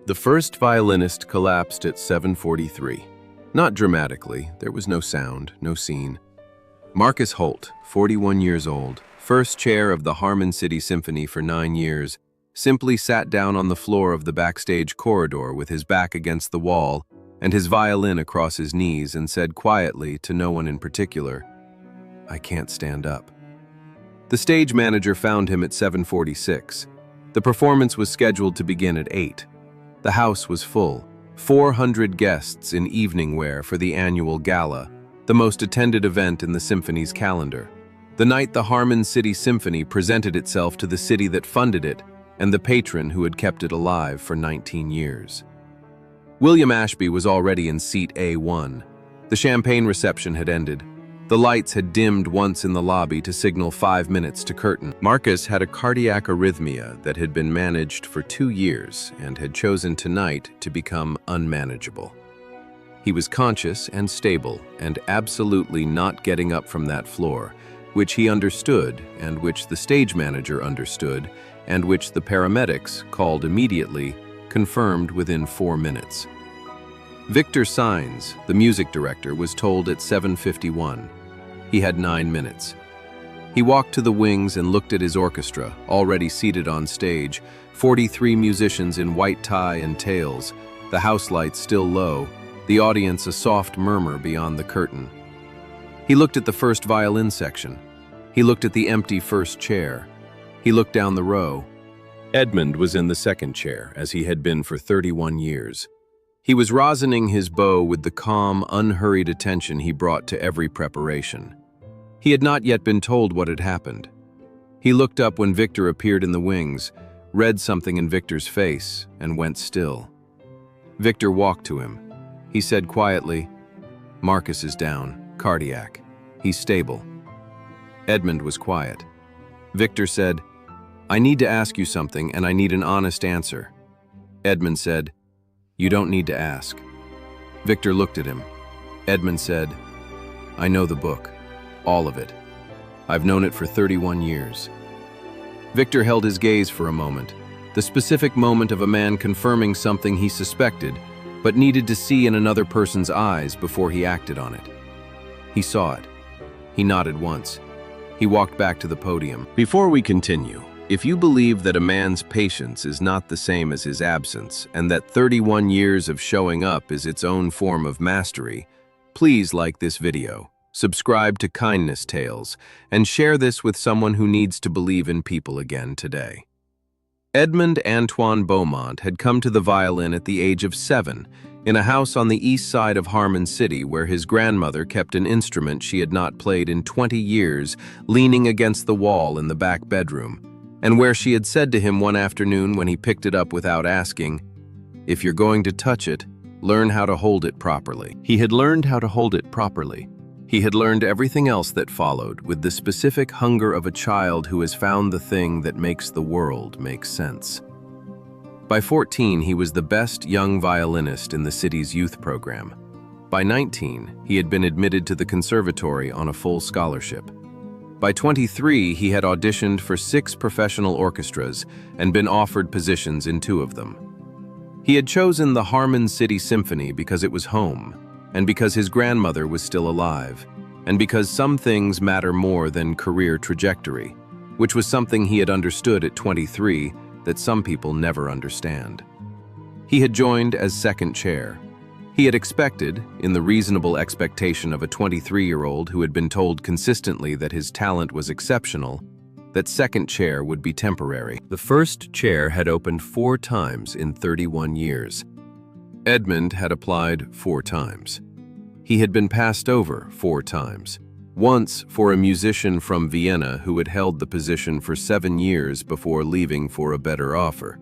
The first violinist collapsed at 7:43. Not dramatically, there was no sound, no scene. Marcus Holt, 41 years old, first chair of the Harmon City Symphony for 9 years, simply sat down on the floor of the backstage corridor with his back against the wall and his violin across his knees and said quietly to no one in particular, "I can't stand up." The stage manager found him at 7:46. The performance was scheduled to begin at 8. The house was full, 400 guests in evening wear for the annual gala, the most attended event in the symphony's calendar. The night the Harmon City Symphony presented itself to the city that funded it and the patron who had kept it alive for 19 years. William Ashby was already in seat A1. The champagne reception had ended. The lights had dimmed once in the lobby to signal 5 minutes to curtain. Marcus had a cardiac arrhythmia that had been managed for 2 years and had chosen tonight to become unmanageable. He was conscious and stable and absolutely not getting up from that floor, which he understood and which the stage manager understood and which the paramedics, called immediately, confirmed within 4 minutes. Victor Sines, the music director, was told at 7:51. He had 9 minutes. He walked to the wings and looked at his orchestra, already seated on stage, 43 musicians in white tie and tails, the house lights still low, the audience a soft murmur beyond the curtain. He looked at the first violin section. He looked at the empty first chair. He looked down the row. Edmund was in the second chair, as he had been for 31 years. He was rosining his bow with the calm, unhurried attention he brought to every preparation. He had not yet been told what had happened. He looked up when Victor appeared in the wings, read something in Victor's face, and went still. Victor walked to him. He said quietly, "Marcus is down, cardiac. He's stable." Edmund was quiet. Victor said, "I need to ask you something, and I need an honest answer." Edmund said, "You don't need to ask." Victor looked at him. Edmund said, "I know the book. All of it. I've known it for 31 years. Victor held his gaze for a moment, the specific moment of a man confirming something he suspected, but needed to see in another person's eyes before he acted on it. He saw it. He nodded once. He walked back to the podium. Before we continue, if you believe that a man's patience is not the same as his absence, and that 31 years of showing up is its own form of mastery, please like this video. Subscribe to Kindness Tales, and share this with someone who needs to believe in people again today. Edmund Antoine Beaumont had come to the violin at the age of 7, in a house on the east side of Harmon City where his grandmother kept an instrument she had not played in 20 years, leaning against the wall in the back bedroom, and where she had said to him one afternoon when he picked it up without asking, "If you're going to touch it, learn how to hold it properly." He had learned how to hold it properly. He had learned everything else that followed with the specific hunger of a child who has found the thing that makes the world make sense. By 14, he was the best young violinist in the city's youth program. By 19, he had been admitted to the conservatory on a full scholarship. By 23, he had auditioned for 6 professional orchestras and been offered positions in 2 of them. He had chosen the Harmon City Symphony because it was home, and because his grandmother was still alive, and because some things matter more than career trajectory, which was something he had understood at 23 that some people never understand. He had joined as second chair. He had expected, in the reasonable expectation of a 23-year-old who had been told consistently that his talent was exceptional, that second chair would be temporary. The first chair had opened 4 times in 31 years. Edmund had applied 4 times. He had been passed over 4 times. Once for a musician from Vienna who had held the position for 7 years before leaving for a better offer.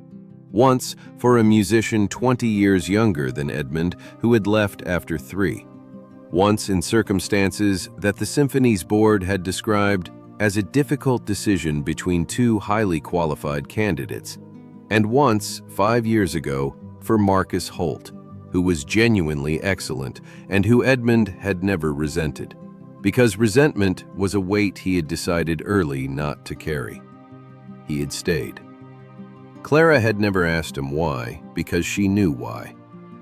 Once for a musician 20 years younger than Edmund who had left after 3. Once in circumstances that the symphony's board had described as a difficult decision between 2 highly qualified candidates. And once, 5 years ago, for Marcus Holt, who was genuinely excellent and who Edmund had never resented, because resentment was a weight he had decided early not to carry. He had stayed. Clara had never asked him why, because she knew why.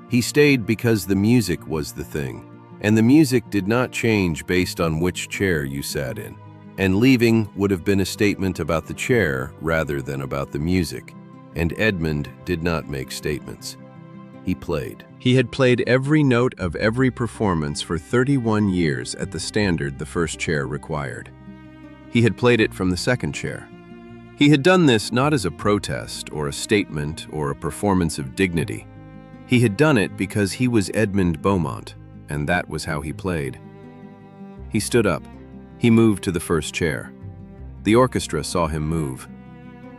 He stayed because the music was the thing, and the music did not change based on which chair you sat in. And leaving would have been a statement about the chair rather than about the music, and Edmund did not make statements. He played. He had played every note of every performance for 31 years at the standard the first chair required. He had played it from the second chair. He had done this not as a protest or a statement or a performance of dignity. He had done it because he was Edmund Beaumont, and that was how he played. He stood up. He moved to the first chair. The orchestra saw him move.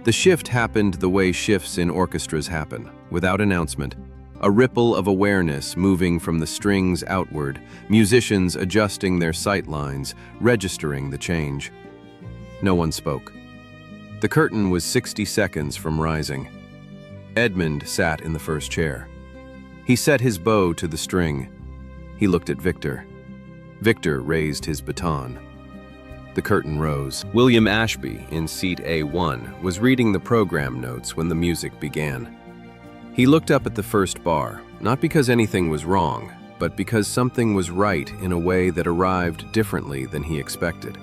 The shift happened the way shifts in orchestras happen, without announcement. A ripple of awareness moving from the strings outward, musicians adjusting their sight lines, registering the change. No one spoke. The curtain was 60 seconds from rising. Edmund sat in the first chair. He set his bow to the string. He looked at Victor. Victor raised his baton. The curtain rose. William Ashby, in seat A1, was reading the program notes when the music began. He looked up at the first bar, not because anything was wrong, but because something was right in a way that arrived differently than he expected.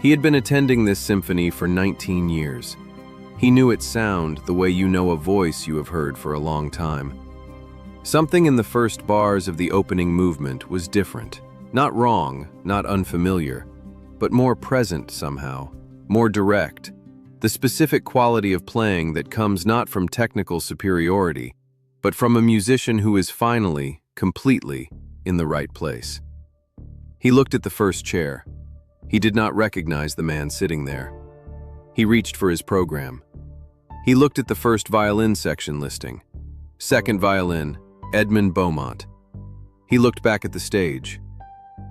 He had been attending this symphony for 19 years. He knew its sound the way you know a voice you have heard for a long time. Something in the first bars of the opening movement was different. Not wrong, not unfamiliar, but more present somehow, more direct. The specific quality of playing that comes not from technical superiority, but from a musician who is finally, completely, in the right place. He looked at the first chair. He did not recognize the man sitting there. He reached for his program. He looked at the first violin section listing. Second violin, Edmund Beaumont. He looked back at the stage.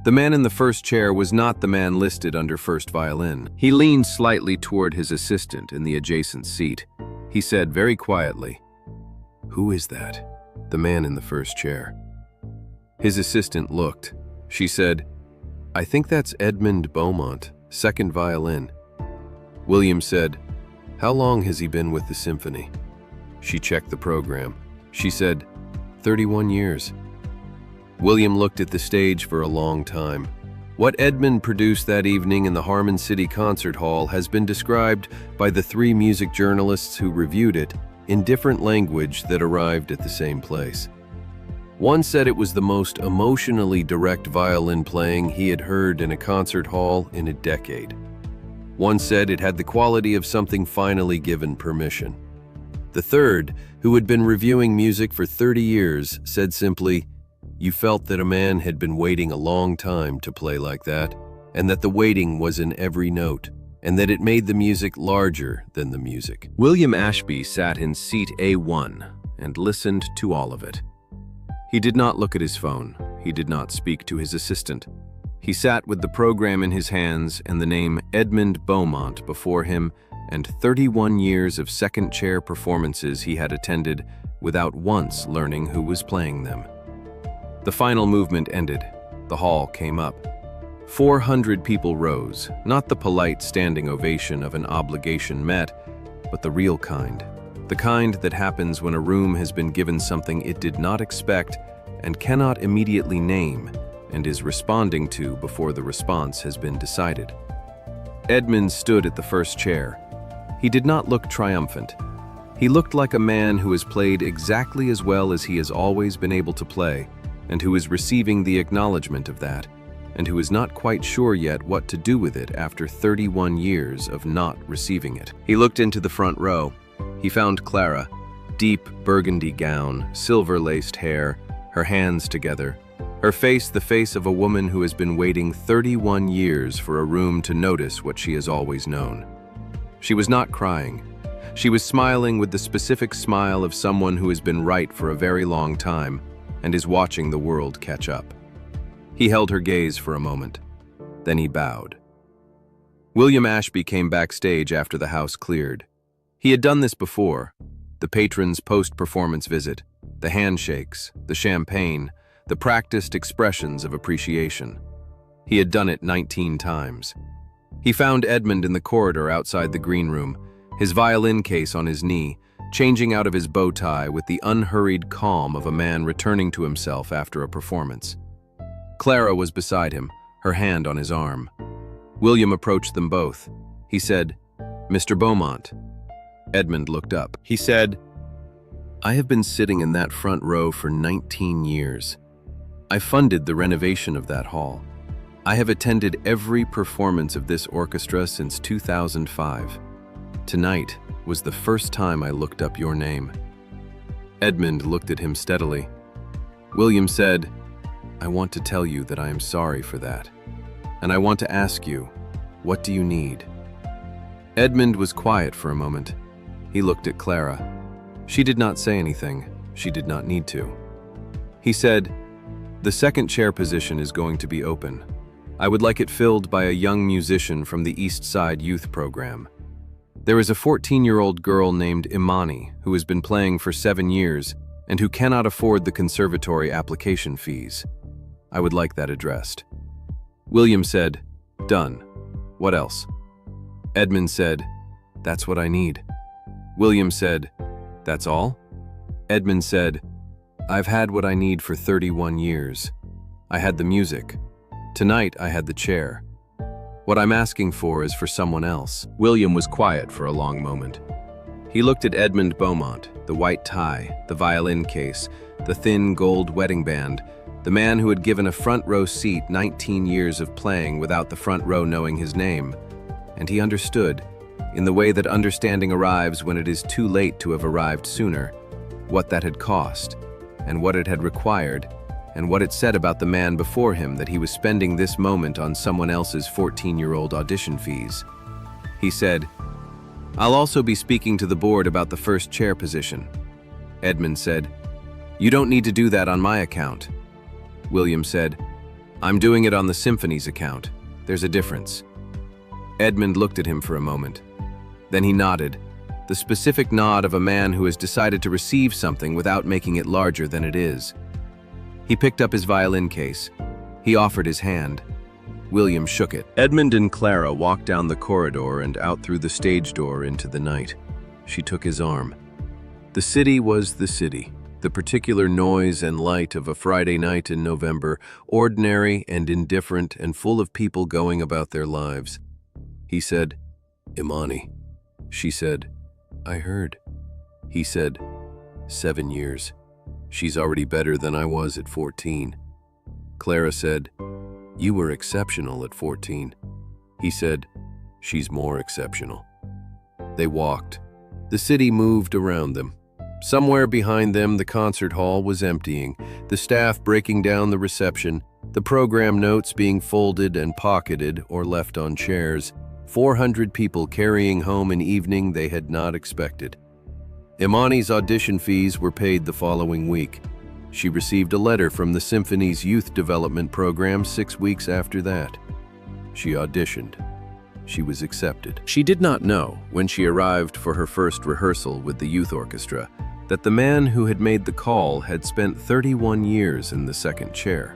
The man in the first chair was not the man listed under first violin. He leaned slightly toward his assistant in the adjacent seat. He said very quietly, "Who is that?" "The man in the first chair." His assistant looked. She said, "I think that's Edmund Beaumont, second violin." William said, "How long has he been with the symphony?" She checked the program. She said, 31 years. William looked at the stage for a long time. What Edmund produced that evening in the Harmon City Concert Hall has been described by the 3 music journalists who reviewed it in different language that arrived at the same place. One said it was the most emotionally direct violin playing he had heard in a concert hall in a decade. One said it had the quality of something finally given permission. The third, who had been reviewing music for 30 years, said simply, "You felt that a man had been waiting a long time to play like that, and that the waiting was in every note, and that it made the music larger than the music." William Ashby sat in seat A1 and listened to all of it. He did not look at his phone. He did not speak to his assistant. He sat with the program in his hands and the name Edmund Beaumont before him and 31 years of second-chair performances he had attended without once learning who was playing them. The final movement ended. The hall came up. 400 people rose, not the polite standing ovation of an obligation met, but the real kind. The kind that happens when a room has been given something it did not expect and cannot immediately name and is responding to before the response has been decided. Edmund stood at the first chair. He did not look triumphant. He looked like a man who has played exactly as well as he has always been able to play, and who is receiving the acknowledgement of that, and who is not quite sure yet what to do with it after 31 years of not receiving it. He looked into the front row. He found Clara, deep burgundy gown, silver-laced hair, her hands together, her face the face of a woman who has been waiting 31 years for a room to notice what she has always known. She was not crying. She was smiling with the specific smile of someone who has been right for a very long time and is watching the world catch up. He held her gaze for a moment. Then he bowed. William Ashby came backstage after the house cleared. He had done this before. The patron's post-performance visit, the handshakes, the champagne, the practiced expressions of appreciation. He had done it 19 times. He found Edmund in the corridor outside the green room, his violin case on his knee, changing out of his bow tie with the unhurried calm of a man returning to himself after a performance. Clara was beside him, her hand on his arm. William approached them both. He said, "Mr. Beaumont." Edmund looked up. He said, "I have been sitting in that front row for 19 years. I funded the renovation of that hall. I have attended every performance of this orchestra since 2005. Tonight was the first time I looked up your name." Edmund looked at him steadily. William said, "I want to tell you that I am sorry for that. And I want to ask you, what do you need?" Edmund was quiet for a moment. He looked at Clara. She did not say anything. She did not need to. He said, "The second chair position is going to be open. I would like it filled by a young musician from the East Side Youth Program. There is a 14-year-old girl named Imani who has been playing for 7 years and who cannot afford the conservatory application fees. I would like that addressed." William said, "Done. What else?" Edmund said, "That's what I need." William said, "That's all?" Edmund said, "I've had what I need for 31 years. I had the music. Tonight I had the chair. What I'm asking for is for someone else." William was quiet for a long moment. He looked at Edmund Beaumont, the white tie, the violin case, the thin gold wedding band, the man who had given a front row seat 19 years of playing without the front row knowing his name. And he understood, in the way that understanding arrives when it is too late to have arrived sooner, what that had cost, and what it had required, and what it said about the man before him that he was spending this moment on someone else's 14-year-old audition fees. He said, "I'll also be speaking to the board about the first chair position." Edmund said, "You don't need to do that on my account." William said, "I'm doing it on the symphony's account. There's a difference." Edmund looked at him for a moment. Then he nodded, the specific nod of a man who has decided to receive something without making it larger than it is. He picked up his violin case. He offered his hand. William shook it. Edmund and Clara walked down the corridor and out through the stage door into the night. She took his arm. The city was the city, the particular noise and light of a Friday night in November, ordinary and indifferent and full of people going about their lives. He said, "Imani." She said, "I heard." He said, 7 years. She's already better than I was at 14. Clara said, "You were exceptional at 14. He said, "She's more exceptional." They walked. The city moved around them. Somewhere behind them, the concert hall was emptying, the staff breaking down the reception, the program notes being folded and pocketed or left on chairs, 400 people carrying home an evening they had not expected. Imani's audition fees were paid the following week. She received a letter from the Symphony's youth development program 6 weeks after that. She auditioned. She was accepted. She did not know, when she arrived for her first rehearsal with the youth orchestra, that the man who had made the call had spent 31 years in the second chair.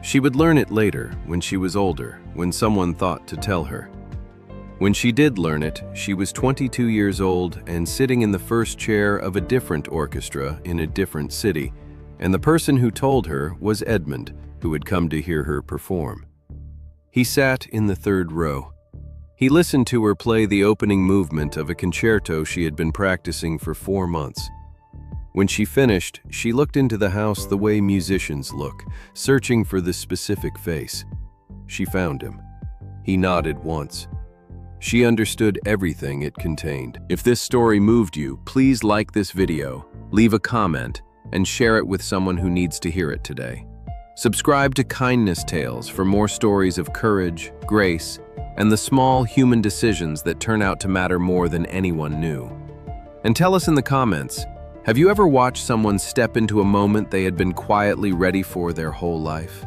She would learn it later, when she was older, when someone thought to tell her. When she did learn it, she was 22 years old and sitting in the first chair of a different orchestra in a different city, and the person who told her was Edmund, who had come to hear her perform. He sat in the third row. He listened to her play the opening movement of a concerto she had been practicing for 4 months. When she finished, she looked into the house the way musicians look, searching for the specific face. She found him. He nodded once. She understood everything it contained. If this story moved you, please like this video, leave a comment, and share it with someone who needs to hear it today. Subscribe to Kindness Tales for more stories of courage, grace, and the small human decisions that turn out to matter more than anyone knew. And tell us in the comments, have you ever watched someone step into a moment they had been quietly ready for their whole life?